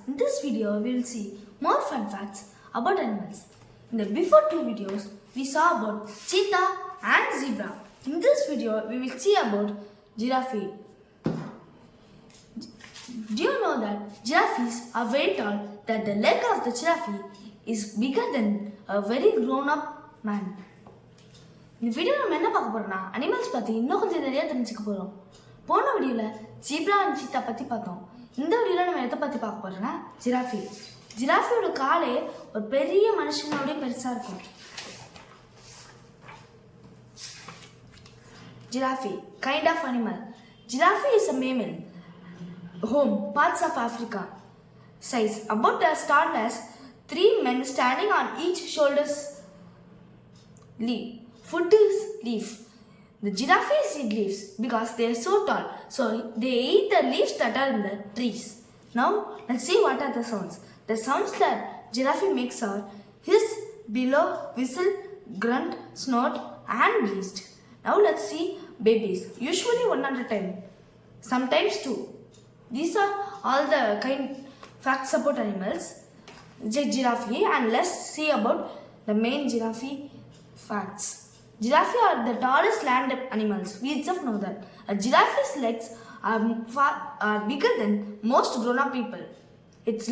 In this video, we will see more fun facts about animals. In the before two videos, we saw about cheetah and zebra. In this video, we will see about giraffe. Do you know that giraffes are very tall, that the leg of the giraffe is bigger than a very grown-up man? இந்த video நம்ம என்ன பார்க்க போறோம்னா animals பத்தி இன்னும் கொஞ்சம் நிறைய தெரிஞ்சுக்க போறோம். போன வீடியோல ஜீப்ரா அண்ட் சீத்தா பத்தி பார்த்தோம். இந்த வீடியோல நம்ம எதை பத்தி பார்க்க போறோம்னா ஜிராஃபி. ஜிராஃபியோட காலே ஒரு பெரிய மனுஷனோட பெருசா இருக்கும். Giraffe, kind of animal. Giraffe is a mammal. Home, parts of Africa. Size, about as tall as 3 men standing on each shoulder's leaf. Food is leaf. The giraffes eat leaves because they are so tall. So they eat the leaves that are in the trees. Now let's see what are the sounds. The sounds that giraffe makes are hiss, bellow, whistle, grunt, snort and bleat. Now let's see babies. Usually one at a time. Sometimes two. These are all the kind facts about animals. Giraffe, and let's see about the main giraffe facts. Giraffe are the tallest land animals. We itself know that. A giraffe's legs are bigger than most grown-up people. Its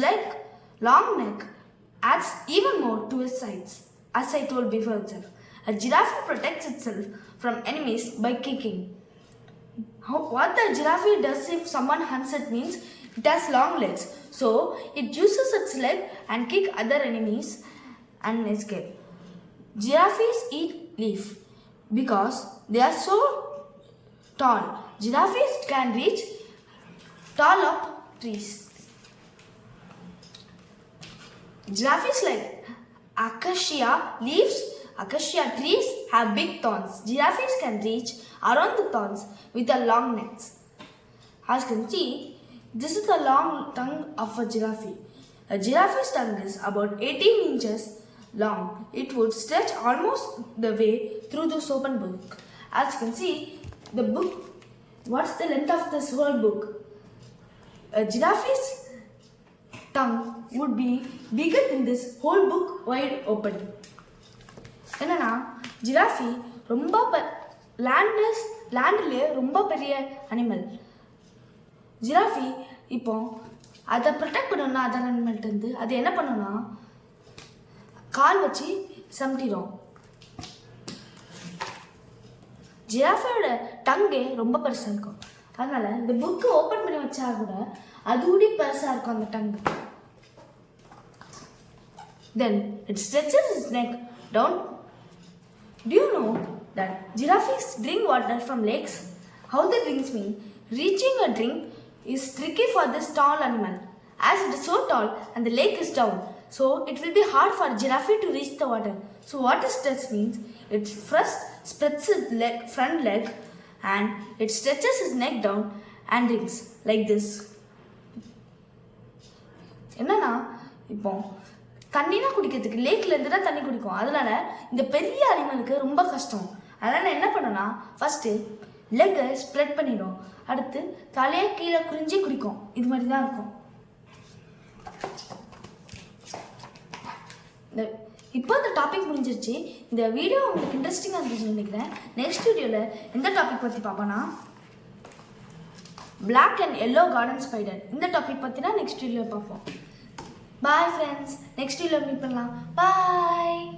long neck adds even more to its sides. As I told before itself, a giraffe protects itself from enemies by kicking. What the giraffe does if someone hunts it means it has long legs. So it uses its leg and kick other enemies and escape. Giraffes eat leaf because they are so tall. Giraffes can reach tall up trees. Giraffes like acacia leaves. Acacia trees have big thorns. Giraffes can reach around the thorns with their long necks. As you can see, this is the long tongue of a giraffe. A giraffe's tongue is about 18 inches long. It would stretch almost the way through this open book. As you can see, the book, what's the length of this whole book? A giraffe's tongue would be bigger than this whole book wide open. என்னன்னா ஜிராஃபி ரொம்ப லேண்ட்லேயே ரொம்ப பெரிய animal. ஜிராஃபி இப்போ அதை protect பண்ணணும்னா other அனிமல்கிட்டருந்து அது என்ன பண்ணணும்னா கால் வச்சு சமட்டிடும். ஜிராஃபியோட டங்கே ரொம்ப பெருசாக இருக்கும். அதனால இந்த புக்கு ஓப்பன் பண்ணி வச்சா கூட அதுவுடைய பெருசாக இருக்கும் அந்த டங்கு. Then it stretches its neck down. Do you know that giraffes drink water from lakes? How they drink mean? Reaching a drink is tricky for this tall animal as it is so tall and the lake is down. So it will be hard for a giraffe to reach the water. So what is stretch means? It first spreads its front leg and it stretches its neck down and drinks like this. என்னன்னா இப்போ தண்ணினா குடிக்கிறதுக்கு லேக்லேருந்து தான் தண்ணி குடிக்கும். அதனால இந்த பெரிய அனிமலுக்கு ரொம்ப கஷ்டம். அதனால் என்ன பண்ணோன்னா ஃபஸ்ட்டு லெக்கை ஸ்ப்ரெட் பண்ணிடும். அடுத்து தலையை கீழே குறிஞ்சி குடிக்கும். இது மாதிரி தான் இருக்கும். இப்போ இந்த டாபிக் முடிஞ்சிருச்சு. இந்த வீடியோ உங்களுக்கு இன்ட்ரெஸ்டிங்காக இருந்துச்சுன்னு நினைக்கிறேன். நெக்ஸ்ட் வீடியோவில் எந்த டாபிக் பற்றி பார்ப்போன்னா black and yellow garden spider. இந்த டாபிக் பற்றினா நெக்ஸ்ட் வீடியோவில் பார்ப்போம். Bye friends. Next video meet பண்ணலாம். Bye.